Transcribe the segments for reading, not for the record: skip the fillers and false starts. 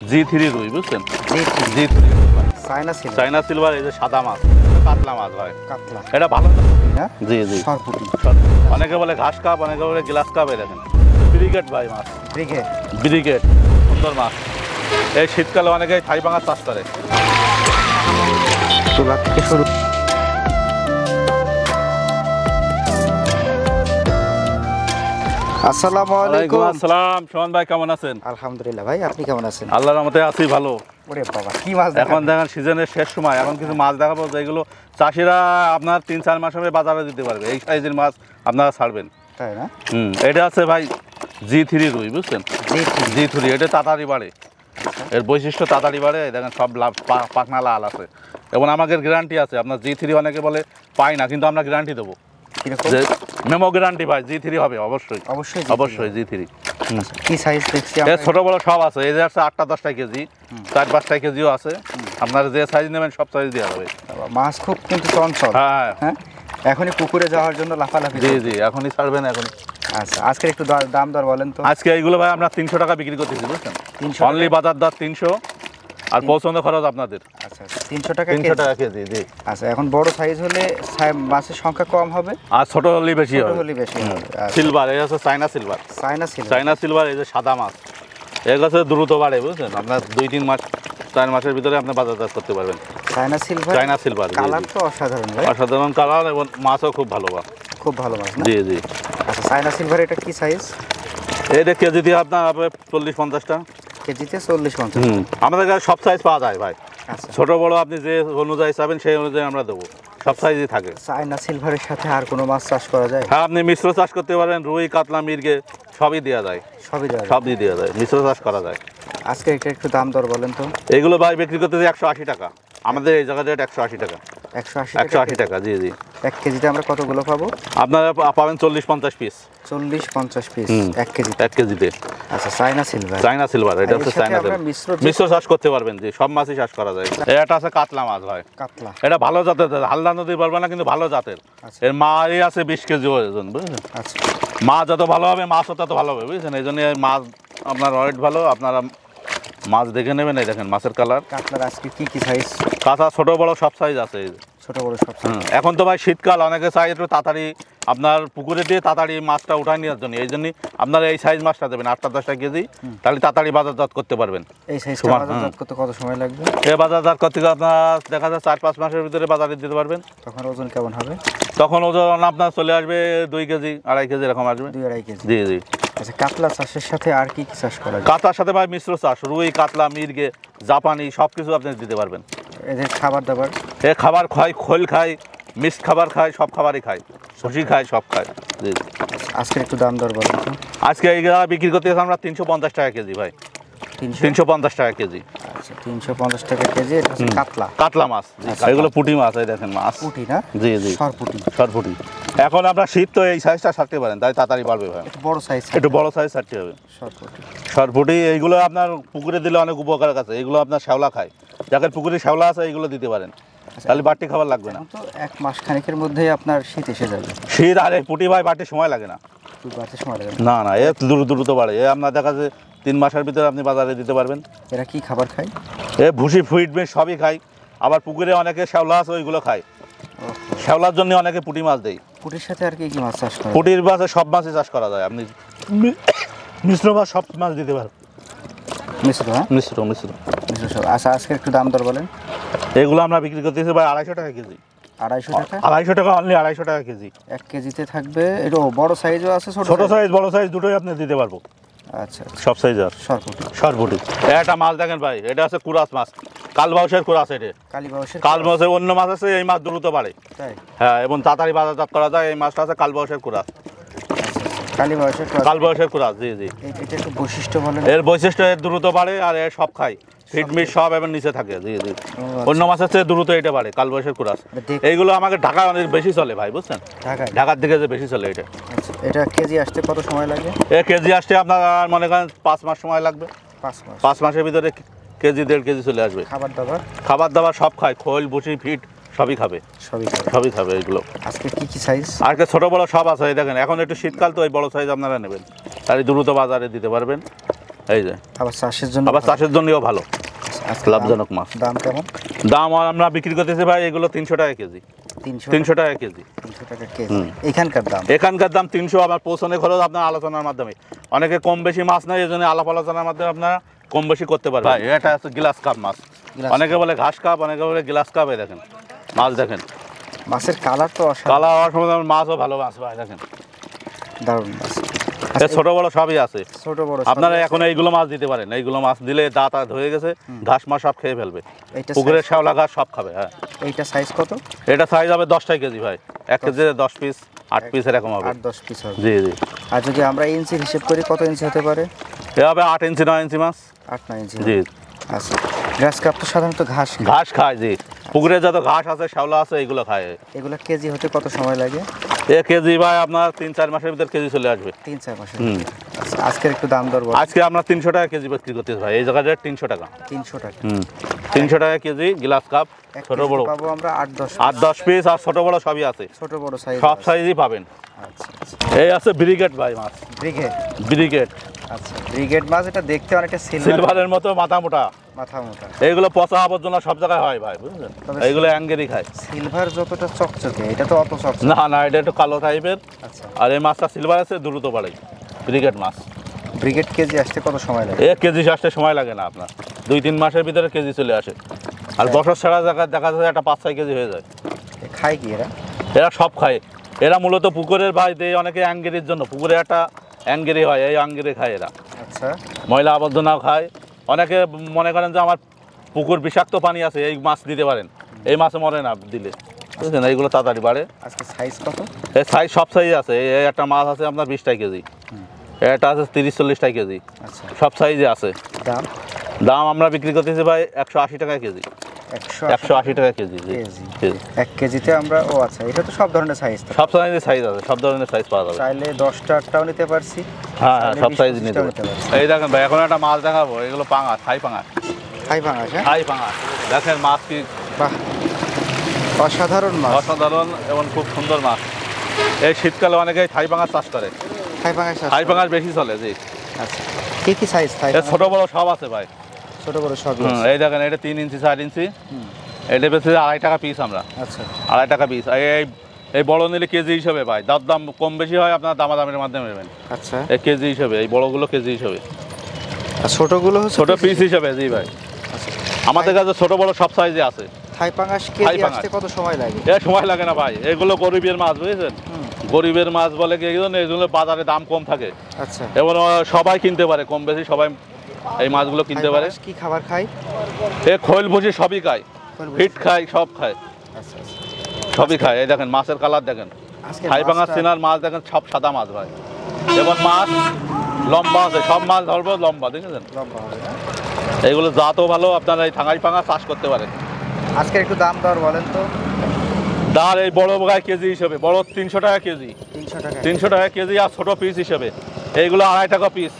জি3 রুই বুঝছেন, জি3 চাইনা সিলভার। এই যে সাদা মাছ, কাতলা মাছ ভাই, কাতলা, এটা ভালো না? জি জি, অনেকে বলে ঘাস কাপ, অনেকে বলে গ্লাস কাপ। এই দেখেন ব্রিগেড ভাই মাছ, ব্রিগেড সুন্দর মাছ। এই শীতকালে অনেকে থাই ভাঙার চাষ করে। তোলা থেকে শুরু। আসসালামু আলাইকুম। আসসালাম। শোন ভাই কেমন আছেন? আলহামদুলিল্লাহ ভাই, আপনি কেমন আছেন? আল্লাহর রহমতে আছি ভালো। ওরে বাবা, কি মাছ এখন দেখেন সিজনের শেষ সময়, এখন কিছু মাছ দেখাবো যেগুলো চাষিরা আপনার 3-4 মাস হবে বাজারে দিতে পারবে। এই সাইজের মাছ আপনারা ছাড়বেন, তাই না? এটা আছে ভাই জি3 রুই বুঝছেন, জি3। এটা তাড়াতাড়ি বাড়ে, এর বৈশিষ্ট্য তাড়াতাড়ি বাড়ে। দেখেন সব পাখনা লাল আছে এবং আমাদের গ্যারান্টি আছে। আপনার জি3 অনেকে বলে পাই না, কিন্তু আমরা গ্যারান্টি দেবো, যে মেমো গ্যারান্টি ভাই জি3 হবে অবশ্যই অবশ্যই অবশ্যই জি3। কি সাইজ দেখছি ছোট বড় সব আছে। এই যে আছে 8-10 কেজি, 4-5 কেজিও আছে। আপনার যে সাইজ নেবেন সব সাইজ দেওয়া হবে। মাছ খুব কিন্তু চঞ্চল। হ্যাঁ হ্যাঁ, এখনই পুকুরে যাওয়ার জন্য লাফালাফি। জি জি, এখনই ছাড়বেন এখনই। আচ্ছা, আজকে একটু দাম দর বলেন তো। আজকে এইগুলো ভাই আমরা 300 টাকা বিক্রি করতেছি বুঝছেন, অনলি বাজার দর 300, আর পৌঁছানো খরচ আপনাদের। আচ্ছা, 300 টাকা কেজি। জি। আচ্ছা, এখন বড় সাইজ হলে মাছের সংখ্যা কম হবে, আর ছোট হলে বেশি হবে। সিলভার, এই আছে চাইনা সিলভার, চাইনা সিলভার। এই যে সাদা মাছ, এর কাছে দ্রুত বাড়ে বুঝছেন। আপনার 2-3 মাস 4 মাসের ভিতরে আপনি বাজারজাত করতে পারবেন। চাইনা সিলভার কালার তো অসাধারণ ভাই, অসাধারণ কালার, এবং মাছও খুব ভালো মাছ, খুব ভালো মাছ। জি জি। আচ্ছা, চাইনা সিলভার এটা কি সাইজ? এটা কেজিতে আপনার 40-50 টাকা কেজিতে 40-50। আমাদের কাছে সব সাইজ পাওয়া যায় ভাই। আচ্ছা, ছোট বড় আপনি যে অনুযায়ী চাবেন সেই অনুযায়ী আমরা দেবো, সব সাইজই থাকে। চাইনা সিলভারের সাথে আর কোনো মাছ চাষ করা যায়? হ্যাঁ, আপনি মিশ্র চাষ করতে পারেন, রুই কাতলা মির্গে সবই দেওয়া যায়, সবই দেওয়া যায়, মিশ্র চাষ করা যায়। আজকে এটা একটু দাম দর বলেন তো। এগুলো ভাই বিক্রি করতে 180 টাকা, আমাদের এই জায়গায় রেট 180 টাকা। 180 টাকা, জি জি। 1 কেজিতে আমরা কতগুলো পাবো? আপনারা পাবেন 40-50 পিস। 40-50 পিস 1 কেজিতে। আচ্ছা, চাইনা সিলভার, এটা হচ্ছে চাইনা সিলভার। মিশ্র চাষ করতে পারবেন, জি, সব মাছই চাষ করা যায়। এটা আছে কাতলা মাছ ভাই, কাতলা। এটা ভালো জাতের, হালদা নদী পারবে না, কিন্তু ভালো জাতের। এর মাছই আছে 20 কেজি ওজন বুঝলেন। আচ্ছা, মাছ যত ভালো হবে মাছও তত ভালো হবে বুঝছেন। এই জন্য মাছ আপনার ওয়েট ভালো, আপনারা মাছ দেখে নেবেন। এই দেখেন মাছের কালার। কাতলার আজকে কি সাইজ? কাঁচা ছোট বড় সব সাইজ আছে। ছোট বড় সব সাইজ। এখন তো ভাই শীতকাল, অনেকে চাই একটু তাড়াতাড়ি আপনার পুকুরে দিয়ে তাড়াতাড়ি মাছটা উঠায় নেওয়ার জন্য। এই জন্য আপনারা এই সাইজ মাছটা দেবেন 8-10 কেজি, তাহলে তাড়াতাড়ি বাজারজাত করতে পারবেন। এই সাইজটা বাজারজাত করতে কত সময় লাগবে? এই বাজারজাত করতে আপনার দেখা যায় 4-5 মাসের ভিতরে বাজারে দিতে পারবেন। তখন ওজন কেমন হবে? তখন ওজন আপনার চলে আসবে 2 কেজি 2.5 কেজি এরকম আসবে। 2-2.5 কেজি, জি জি। আচ্ছা, কাতলা চাষের সাথে আর কি চাষ করা যায়? কাতলার সাথে ভাই মিশ্র চাষ, রুই কাতলা মির্গে জাপানি সব কিছু আপনি দিতে পারবেন। এদের খাবার দাবার? এ খাবার খায়, খোল খায়, মিক্সড খাবার খায়, সব খাবারই খায়, সুশি খায়, সব খায়। জি। আজকে একটু দাম দর বলেন তো। আজকে এইগুলা বিক্রি করতে আমরা 350 টাকা কেজি ভাই, 350 টাকা কেজি। আচ্ছা, 350 টাকা কেজি। এটা হচ্ছে কাতলা মাছ। এগুলো পুঁটি মাছ, এই দেখেন মাছ পুঁটি না? জি জি, সরপুঁটি। এখন আপনার শীত তো এই সাইজটা ছাড়তে পারেন, তাই তাড়াতাড়ি বাড়বে ভাই। একটু বড় সাইজ ছাড়তে হবে। সরপুঁটি এইগুলো আপনার পুকুরে দিলে অনেক উপকার আছে। এগুলো আপনার শ্যাওলা খায়, যাদের পুকুরে শ্যাওলা আছে এইগুলো দিতে পারেন, তাহলে বাড়তি খাবার লাগবে না। তো 1 মাস খানিকের মধ্যেই আপনার শীত এসে যাবে। শীত আর এই পুঁটি ভাই বাড়তি সময় লাগে না। না না, এ দ্রুত বাড়ে। এ আপনার দেখা যাচ্ছে 3 মাসের ভিতরে আপনি বাজারে দিতে পারবেন। এরা কি খাবার খায়? এ ভুসি ফিড মিট সবই খায়। আবার পুকুরে অনেকে শ্যাওলা আছে ওইগুলো খায়, শ্যাওলার জন্য অনেকে পুঁটি মাছ দেয়। পুঁটির সাথে আর কি মাছ চাষ করা? পুঁটির মাছে সব মাছই চাষ করা যায়। আপনি মিশ্র মাছ সব মাছ দিতে পারেন। মিশ্র। আচ্ছা, আজকে একটু দাম দর বলেন। এগুলো আমরা বিক্রি করতেছি ভাই 250 টাকা কেজি। 250 টাকা, অনলি 250 টাকা কেজি। 1 কেজিতে থাকবে। এটা বড় সাইজও আছে, ছোট সাইজ বড় সাইজ দুটোই আপনি দিতে পারবো। আচ্ছা, সব সাইজ আর সরপুঁটি। এটা মাছ দেখেন ভাই, এটা আছে কুরাস মাছ, কালবাউসের কুরাস। এটা কালবাউসের অন্য মাছ আছে, এই মাছ দ্রুত বাড়ে। হ্যাঁ, এবং তাড়াতাড়ি বাজারজাত করা যায়। এই মাছটা আছে কালবাউসের কুরাস, কালবাউসের কুরাস। জি জি। এটা একটু বৈশিষ্ট্য বলেন। এর বৈশিষ্ট্য এর দ্রুত বাড়ে, আর এর সব খায়, ফিডমিট সব এবার নিচে থাকে। জি জি। অন্য মাছের চেয়ে দ্রুত এটা বাড়ে, কালবাউসের কুরাস। এইগুলো আমাকে ঢাকায় অনেক বেশি চলে ভাই বুঝছেন, ঢাকার দিকে যে বেশি চলে এটা। এটা কেজি আসতে কত সময় লাগে? কেজি আসতে আপনার মনে করেন 5 মাস সময় লাগবে। 5 মাসের ভিতরে কেজি 1.5 কেজি চলে আসবে। খাবার দাবার সব খায়, খোল ভুসি ফিট সবই খাবে, সবই খাবে এগুলো। আজকে কি সাইজ? আজকে ছোট বড় সব আছে। দেখেন এখন একটু শীতকাল তো, ওই বড় সাইজ আপনারা নেবেন, তাহলে দ্রুত বাজারে দিতে পারবেন। এই যে আবার চাষের জন্য জন্যও ভালো, লাভজনক মাছ। দাম কেমন? দাম আমরা বিক্রি করতেছি ভাই এগুলো 300 টাকা কেজি। 300 টাকা কেজি। 300 টাকা কেজি এখানকার দাম 300। আবার পৌঁছানো খরচ আপনার আলোচনার মাধ্যমে, অনেকে কম বেশি মাছ নাই, এই জন্য আলাপ আলোচনার মাধ্যমে আপনারা কম বেশি করতে পারবেন। ভাই এটা হচ্ছে গ্লাস কাপ মাছ, অনেকে বলে ঘাস কাপ, অনেকে বলে গ্লাস কাপ। এই দেখেন মাছ, দেখেন মাছের কালার তো কালার হওয়ার সময় মাছও ভালো মাছ ভাই, দেখেন দারুণ মাছ। ছোট বড় সবই আছে, ছোট বড় আপনারা এখন এইগুলো মাছ দিতে পারেন। এইগুলো মাছ দিলে দাঁত হয়ে গেছে, ঘাস মাছ সব খেয়ে ফেলবে, পুকুরের শ্যাওলা ঘাস সব খাবে। হ্যাঁ, এইটা সাইজ কত? এটা সাইজ হবে 10 কেজি ভাই, 1 কেজিতে 10 পিস 8 পিস এরকম হবে। 8-10 পিস হবে। জি জি। আর যদি আমরা ইঞ্চির হিসেব করি কত ইঞ্চি হতে পারে? এ হবে 8 ইঞ্চি 9 ইঞ্চি মাছ। 8-9 ইঞ্চি। জি। আচ্ছা, গ্রাস কাপ তো সাধারণত ঘাস খায়। জি, পুকুরে যত ঘাস আছে শ্যাওলা আছে এইগুলো খায়। এগুলো কেজি হতে কত সময় লাগে? কেজি ভাই আপনার 3-4 মাসের ভিতর কেজি চলে আসবে। 3-4 মাসের। আচ্ছা, আজকের একটু দাম দর বল। আজকে আমরা 300 টাকা কেজি বিক্রি করতেছি ভাই, এই জায়গায় 300 টাকা। 300 টাকা। 300 টাকা কেজি গ্লাস কাপ, ছোট বড় পাবো আমরা 8-10 পিস, আর ছোট বড় সবই আছে। ছোট বড় সাইজ সব সাইজই পাবেন। আচ্ছা, এই আছে ব্রিগেড ভাই মাছ। ব্রিগেড। আচ্ছা, ব্রিগেড মাছ। এটা দেখতে অনেকটা সিলভারের মতো মাথা মোটা। এইগুলো পচা আবর্জনা সব জায়গায় হয় ভাই, বুঝলেন? এইগুলো অ্যাঙ্গেরি খায়। সিলভার যতটা চকচকে, এটা তো অত চকচকে না, এটা একটু কালো টাইপের। আচ্ছা, আর এই মাছটা সিলভার আছে, দ্রুত বাড়ে। ব্রিগেড মাছ। ব্রিগেড কেজি আসতে কত সময় লাগে? কেজি আসতে সময় লাগে না আপনার, 2-3 মাসের ভিতরে কেজি চলে আসে। আর বছর ছাড়া জায়গায় দেখা যায় একটা 5-6 কেজি হয়ে যায়। খায় কি এরা সব খায়। এরা মূলত পুকুরের ভাই দেয় অনেকে অ্যাঙ্গেরির জন্য, পুকুরে একটা অ্যাঙ্গেরি হয়, এই অ্যাঙ্গেরি খায় এরা। আচ্ছা, ময়লা আবর্জনাও খায়। অনেকে মনে করেন যে আমার পুকুর বিষাক্ত পানি আছে, এই মাছ দিতে পারেন, এই মাছে মরে না দিলে, বুঝলেন? এইগুলো তাড়াতাড়ি বাড়ে। আজকে সাইজ কত? এই সাইজ সব সাইজ আছে। এই একটা মাছ আছে আপনার 20 টাকা কেজি, এটা আছে 30-40 টাকা কেজি। আচ্ছা, সব সাইজে আছে। দাম আমরা বিক্রি করতেছি ভাই 180 টাকা কেজি। 180 টাকা কেজি। 1 কেজিতে আমরা আচ্ছা, এটা তো সব ধরনের সাইজ, সব সাইজের সাইজ আছে, সব ধরনের সাইজ পাওয়া যাবে। চাইলে 10টাও নিতে পারছি। হ্যাঁ, সব সাইজ নিতে পারছি। এই দেখেন ভাই, এখন একটা মাছ দেখাবো, এগুলো পাঙাশ, থাই পাঙাশ। দেখেন মাছ কি বাহ, অসাধারণ মাছ, অসাধারণ এবং খুব সুন্দর মাছ। এই শীতকালে অনেকেই থাই পাঙাশ চাষ করে। থাই পাঙাশ বেশি চলে। জি। আচ্ছা, কি সাইজ থাই? ছোট বড় সব আছে ভাই, ছোট বড় সব। এই দেখেন, এটা 3 ইঞ্চি 4 ইঞ্চি। এটা বেশি 2.5 টাকা পিস আমরা। আচ্ছা, 2.5 টাকা পিস। এই বড় নিলে কেজি হিসাবে ভাই, দাম কম বেশি হয়, আপনার দামাদামের মাধ্যমে নেবেন। আচ্ছা, এই কেজি হিসাবে, এই বড়গুলো কেজি হিসাবে, আর ছোটগুলো ছোট পিস হিসাবে। জি ভাই, আমাদের কাছে ছোট বড় সব সাইজে আছে। থাই পাঙাশ কেজি আসতে কত সময় লাগে? সময় লাগে না ভাই, এগুলো গরিবের মাছ, বুঝেছেন? গরিবের মাছ বলে কি, এইগুলো বাজারে দাম কম থাকে। আচ্ছা, এবং সবাই কিনতে পারে, কম বেশি সবাই এই মাছগুলো কিনতে পারে। কি খাবার খায়? খৈল ভুসি সবই খায়, ফিট খায়, সব খায়। আচ্ছা, সবই খায়। এই দেখেন মাছের কালার দেখেন, থাই পাঙাশ চেনার মাছ দেখেন, সব সাদা মাছ ভাই। এবং মাছ লম্বা আছে, সব মাছ ধরবো লম্বা, দেখেছেন? এইগুলো জাতও ভালো, আপনারা এই থাই পাঙাশ চাষ করতে পারেন। আজকে একটু দাম দর বলেন তো। দাম এই বড় গায়ে কেজি হিসেবে, বড় 300 টাকা কেজি। 300 টাকা কেজি। আর ছোট পিস হিসেবে এইগুলো 2.5 টাকা পিস।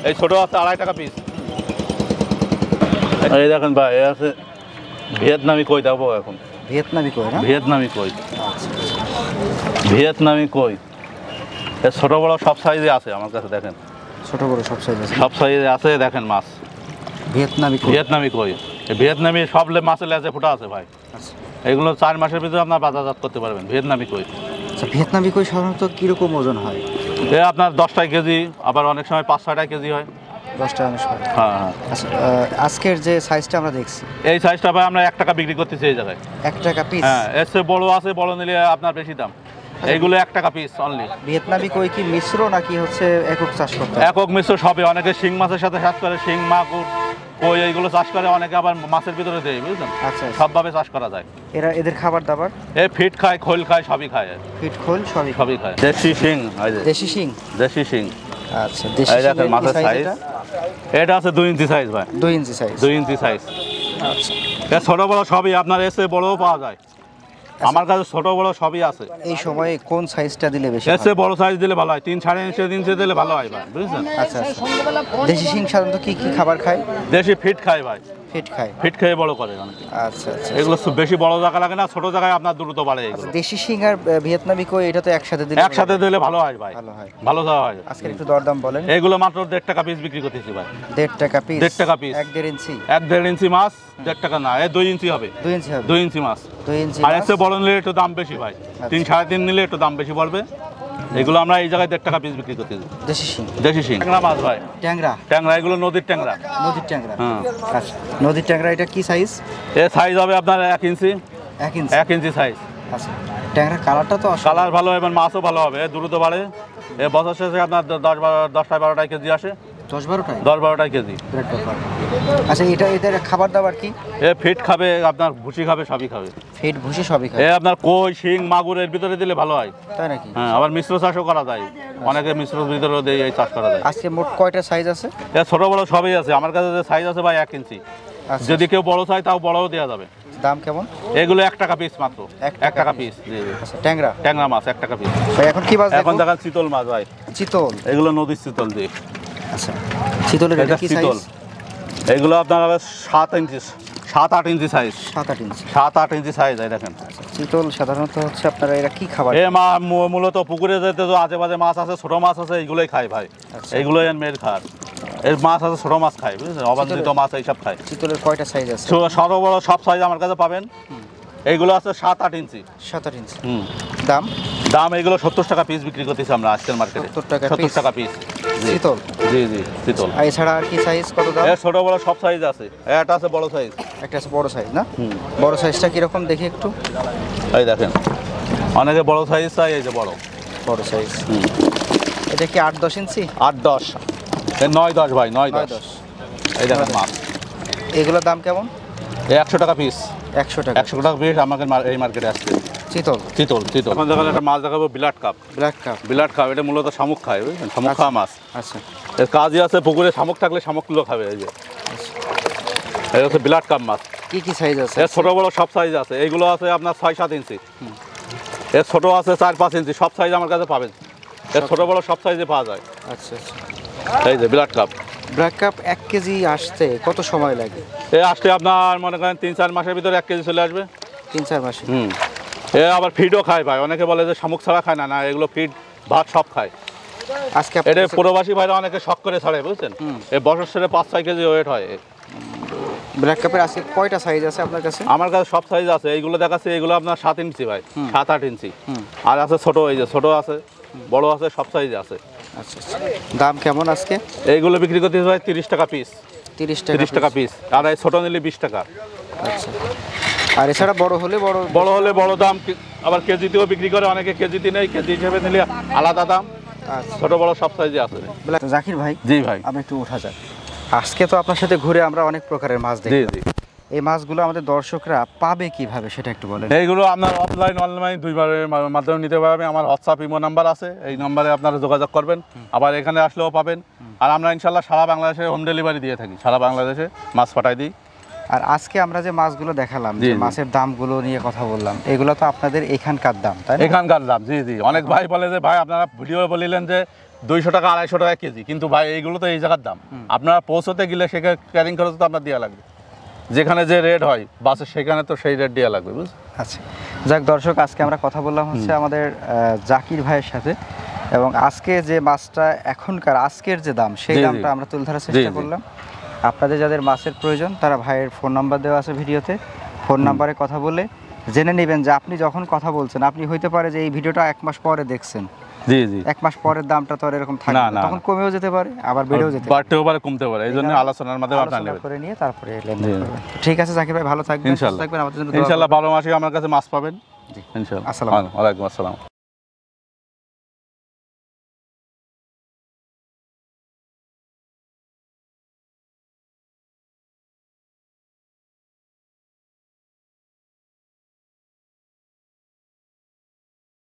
এই ছোট আছে 2.5 টাকা পিস। এই দেখেন ভাই, এ আছে ভিয়েতনামি কই, দেখবো এখন। ভিয়েতনামি কই? ভিয়েতনামি কই। ভিয়েতনামি কই এর ছোট বড় সব সাইজে আছে আমার কাছে, দেখেন। ছোট বড় সব সাইজে আছে? সব সাইজে আছে, দেখেন মাছ। ভিয়েতনামি কই। ভিয়েতনামি সব মাছের লেজে ফোটা আছে ভাই। আচ্ছা, এগুলো 4 মাসের ভিতরে আপনার বাজারজাত করতে পারবেন। ভিয়েতনামি কই। আচ্ছা, ভিয়েতনামি কই সাধারণত কিরকম ওজন হয়? আপনার 10 টাকা কেজি, আবার অনেক সময় 5-6 টাকা কেজি হয়। 10 টাকা। হ্যাঁ। আচ্ছা, আজকের যে সাইজটা আমরা দেখছি, এই সাইজটা ভাই আমরা 1 টাকা বিক্রি করতেছি এই জায়গায়। 1 টাকা পিস? হ্যাঁ, এর চেয়ে বড় আছে, বড় নিলে আপনার বেশি দাম। এইগুলো 1 টাকা পিস অনলি। ভিয়েতনামি কই কি মিশ্র নাকি হচ্ছে একক চাষ করতে? একক মিশ্র সবে। অনেকে শিং মাছের সাথে চাষ করে, শিং, মাগুর, কই এইগুলো চাষ করে। অনেকে আবার মাছের ভিতরে দেয়, বুঝলেন? আচ্ছা, সবভাবে চাষ করা যায়। এদের খাবার দাবার? ফিট খায়, খোল খায়, সবই খায়। ফিট, খোল সবই খায়। দেশি শিং। দেশি শিং। আচ্ছা, দেশি শিং মাছের সাইজ এটা আছে 2 ইঞ্চি সাইজ ভাই। 2 ইঞ্চি সাইজ? 2 ইঞ্চি সাইজ। আচ্ছা, ছোট বড় সবই আপনার, এসে বড়ও পাওয়া যায় আমার কাছে, ছোট বড় সবই আছে। এই সময়ে কোন সাইজটা দিলে বেশি? এসে বড় সাইজ দিলে ভালো হয়, 3-3.5 ইঞ্চি দিলে ভালো হয় ভাই, বুঝছেন? আচ্ছা, দেশি শিং সাধারণত কি কি খাবার খায়? দেশি ফিট খায় ভাই, ফিট খেয়ে বড় করে অনেকে। আচ্ছা আচ্ছা। এগুলো বেশি বড় জায়গা লাগে না, ছোট জায়গায় আপনার দ্রুত বাড়ে এগুলো। দেশি শিং আর ভিয়েতনামি কই এটা তো একসাথে দিলে ভালো হয় ভাই, ভালো হয়। আজকে একটু দরদাম বলেন। এগুলো মাত্র 1.5 টাকা পিস বিক্রি করতেছি ভাই। 1.5 টাকা পিস? 1.5 টাকা পিস। 1.5 ইঞ্চি? 1.5 ইঞ্চি মাছ 1.5 টাকা না, 2 ইঞ্চি হবে। 2 ইঞ্চি মাছ। 2 ইঞ্চি। আর এসে বড় নিলে একটু দাম বেশি ভাই, 3 3.5 নিলে একটু দাম বেশি পড়বে। এগুলো আমরা এই জায়গায় 1.5 টাকা পিস বিক্রি করতেছি। দেশি শিং? দেশি শিং। ট্যাংরা মাছ ভাই। ট্যাংরা এগুলো নদীর ট্যাংরা। হ্যাঁ। আচ্ছা, নদীর ট্যাংরা এটা কি সাইজ? এর সাইজ হবে আপনার 1 ইঞ্চি। 1 ইঞ্চি সাইজ। আচ্ছা, ট্যাংরা কালারটা তো কালার ভালো এবং মাছও ভালো হবে, দ্রুত বাড়ে। এ বছর শেষে আপনার 10-12 কেজি আসে। 10-12 কেজি। আচ্ছা, এদের খাবার দাবার কি? এ ফিট খাবে, আপনার ভুসি খাবে, সবই খাবে। ফিট ভুসি সবই খাবে। এ আপনার কই, শিং, মাগুরের ভিতরে দিলে ভালো হয়। তাই নাকি? হ্যাঁ, আবার মিশ্র চাষও করা যায়। অনেকে মিশ্র ভিতরে দিয়ে এই চাষ করা যায়। আজকে মোট কয়টা সাইজ আছে? এ ছোট বড় সবই আছে আমার কাছে। যে সাইজ আছে ভাই 1 ইঞ্চি। যদি কেউ বড় চায় তাও বড়ও দেওয়া যাবে। দাম কেমন? এগুলো 1 টাকা পিস মাত্র। 1 টাকা পিস। জি জি। ট্যাংরা মাছ 1 টাকা পিস। ভাই এখন কি মাছ? এখন দেখেন চিতল মাছ ভাই। চিতল? এগুলো নদীর চিতল। জি। আচ্ছা, চিতলের এটা কি সাইজ? এগুলো আপনার 7-8 ইঞ্চি সাইজ। 7-8 ইঞ্চি সাইজ। এই দেখেন চিতল সাধারণত হচ্ছে আপনারা এরা কি খাবার? মূলত পুকুরে যেতে তো আজেবাজে মাছ আছে, ছোট মাছ আছে, এইগুলোই খায় ভাই। এইগুলোই মেয়ের খায়। এর মাছ আছে, ছোট মাছ খায়, বুঝলেন? অবাঞ্ছিত মাছ এইসব খায়। চিতলের কয়টা সাইজ আছে? ছোট বড় সব সাইজ আমার কাছে পাবেন। এইগুলো আছে 7-8 ইঞ্চি। 7-8 ইঞ্চি। দাম এগুলো 70 টাকা পিস বিক্রি করতেছি আমরা আজকের মার্কেটে। 70 টাকা পিস। চিতল? জি জি, চিতল। এছাড়া আর কি সাইজ কত দাম? ছোট বড় সব সাইজ আছে। এটা আছে বড় সাইজ। একটা আছে বড় সাইজ না? বড় সাইজটা কিরকম দেখি একটু। এই দেখেন, অনেকে বড় সাইজ চাই। এই যে বড় সাইজ। এটা কি 8-10 ইঞ্চি? 8-10। 9-10 ভাই, 9-10। এই দেখেন মাছ। এগুলোর দাম কেমন? 100 টাকা পিস। 100 টাকা? 100 টাকা পিস আমাদের এই মার্কেটে আসছে। চিতল? চিতল। এখন দেখেন একটা মাছ দেখাবো, বিলাট কাপ। এটা মূলত শামুক খায়, বুঝলেন? শামুক খাওয়া মাছ। আচ্ছা। এর কাজই আছে পুকুরে শামুক থাকলে শামুকগুলো খাবে। এই যে এটা হচ্ছে বিলাট কাপ মাছ। কি সাইজ আছে? এর ছোট বড় সব সাইজ আছে। এইগুলো আছে আপনার 6-7 ইঞ্চি। এর ছোট আছে 4-5 ইঞ্চি। সব সাইজ আমার কাছে পাবেন। এর ছোট বড় সব সাইজে পাওয়া যায়। আচ্ছা আচ্ছা। এই যে বিলাট কাপ। 1 কেজি আসতে কত সময় লাগে? আসতে আপনার মনে করেন 3-4 মাসের ভিতরে 1 কেজি চলে আসবে। 3-4 মাসে? আবার ফিডও খায় ভাই। অনেকে বলে যে শামুক ছাড়া খায় না, এগুলো ফিড ভাত সব খায়। আজকে এটা প্রবাসী ভাইরা অনেকে শখ করে ছাড়ে, বুঝছেন? এই বছর শেষে 5-6 কেজি ওয়েট হয়। ব্ল্যাক কাপের আজকে কয়টা সাইজ আছে আপনার কাছে? আমার কাছে সব সাইজ আছে। এইগুলো দেখাচ্ছে, এগুলো আপনার 7 ইঞ্চি ভাই, 7-8 ইঞ্চি। আর আছে ছোট, এই যে ছোট আছে, বড় আছে, সব সাইজে আছে। আচ্ছা আচ্ছা। দাম কেমন আজকে? এইগুলো বিক্রি করতে ভাই 30 টাকা পিস। 30 টাকা পিস। আর এই ছোট নিলে 20 টাকা। আচ্ছা। আর এছাড়া বড় হলে বড় দাম। আবার কেজিতেও বিক্রি করে অনেকে, কেজিতে নেই, কেজি হিসেবে নিলে আলাদা দাম। ছোট বড় সব সাইজে আছে। জাকির ভাই। জি ভাই। আমি একটু উঠা যাক। আজকে তো আপনার সাথে ঘুরে আমরা অনেক প্রকারের মাছ দেখি। জি জি। এই মাছগুলো আমাদের দর্শকরা পাবে কিভাবে সেটা একটু বলেন। এইগুলো আপনার অফলাইন অনলাইন দুইবারের মাধ্যমে নিতে পারবেন। আমার হোয়াটসঅ্যাপ ইমো নাম্বার আছে, এই নম্বরে আপনারা যোগাযোগ করবেন। আবার এখানে আসলেও পাবেন। আর আমরা ইনশাল্লাহ সারা বাংলাদেশে হোম ডেলিভারি দিয়ে থাকি। সারা বাংলাদেশে মাছ পাঠাই দিই। আর আজকে আমরা যে মাছগুলো দেখালাম, যে মাছের দামগুলো নিয়ে কথা বললাম, এগুলো তো আপনাদের এখানকার দাম, তাই না? এখানকার দাম। জি জি। অনেক ভাই বলে যে ভাই আপনারা ভিডিও বলিলেন যে 200 টাকা 250 টাকা কেজি, কিন্তু ভাই এইগুলো তো এই জায়গার দাম। আপনারা পৌঁছতে গেলে সেখানে ক্যারিং খরচ তো আপনার দেওয়া লাগবে। যেখানে যে রেট হয় বাসে, সেখানে তো সেই রেট দেওয়া লাগবে, বুঝলেন? আচ্ছা যাক দর্শক, আজকে আমরা কথা বললাম হচ্ছে আমাদের জাকির ভাইয়ের সাথে, এবং আজকে যে মাছটা এখনকার আজকের যে দাম, সেই দামটা আমরা তুলে ধরার চেষ্টা করলাম। আপনাদের যাদের মাছের প্রয়োজন তারা ভাইয়ের ফোন নাম্বার দেওয়া আছে ভিডিওতে, ফোন নাম্বারে কথা বলে জেনে নেবেন যে আপনি যখন কথা বলছেন, আপনি হইতে পারে যে এই ভিডিওটা 1 মাস পরে দেখছেন। জি জি। 1 মাস পরের দামটা তো আর এরকম থাকে না, তখন কমেও যেতে পারে, আবার বেড়েও যেতে পারে, বাড়তেও পারে, কমতে পারে। এই জন্য আলোচনার মাধ্যমে আপনারা নেবেন, করে নিয়ে তারপরে লেনদেন করবেন। ঠিক আছে জাকির ভাই, ভালো থাকবেন, ইনশাআল্লাহ। আমাদের জন্য ইনশাআল্লাহ 12 মাসে আমার কাছে মাছ পাবেন। জি ইনশাআল্লাহ। আসসালামু আলাইকুম। ওয়া আলাইকুম আসসালাম।